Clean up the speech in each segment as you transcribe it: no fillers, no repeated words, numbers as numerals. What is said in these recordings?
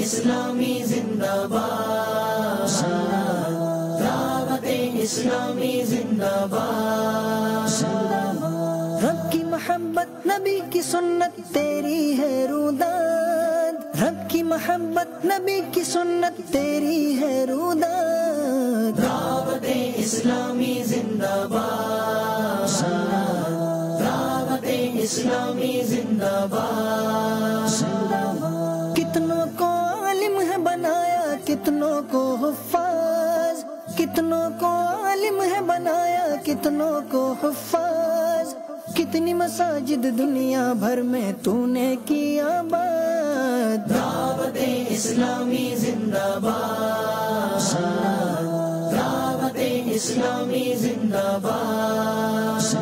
اسلامی زندہ باد، دعوت اسلامی زندہ باد۔ رب کی محبت نبی کی سنت تیری ہے روداد، رب کی محبت نبی کی سنت تیری ہے روداد۔ دعوت اسلامی زندہ باد، دعوت اسلامی زندہ باد۔ کتنوں کو عالم ہے بنایا، کتنوں کو حفاظ، کتنوں کو عالم ہے بنایا، کتنوں کو حفاظ۔ کتنی مساجد دنیا بھر میں تو نے کی آباد۔ دعوت اسلامی زندہ باد، دعوت اسلامی زندہ باد،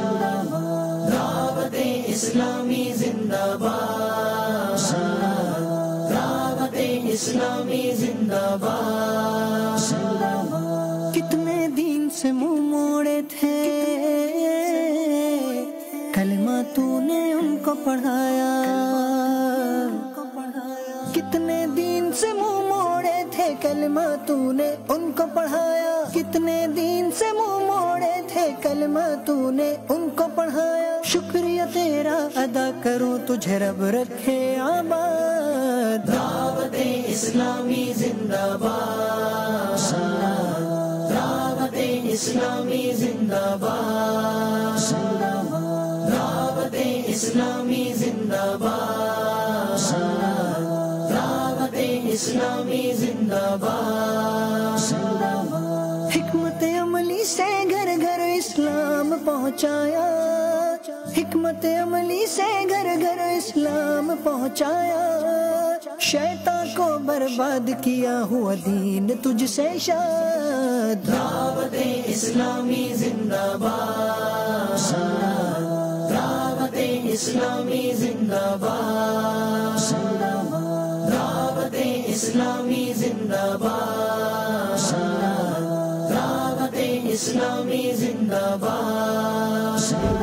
دعوت اسلامی زندہ باد، دعوت اسلامی زندہ باد۔ کتنے دین سے منہ موڑے تھے، کلمہ تو نے ان کو پڑھایا۔ کتنے دین سے منہ موڑے تھے، کلمہ تو نے ان کو پڑھایا۔ کتنے دین سے منہ موڑے تھے، کلمہ تو نے ان کو پڑھایا۔ شکریہ تیرا ادا کروں، تجھے رب رکھے آباد۔ دعوت اسلامی زندہ باد، دعوت اسلامی زندہ باد، دعوت اسلامی زندہ باد، دعوت اسلامی زندہ باد۔ حکمت عملی سے گھر گھر اسلام پہنچایا، حکمت عملی سے گھر گھر اسلام پہنچایا۔ شیطان کو برباد کیا ہوا دین تجھ سے شاد۔ دعوت اسلامی زندہ باد، دعوت اسلامی زندہ باد، دعوت اسلامی زندہ باد، دعوت اسلامی زندہ باد۔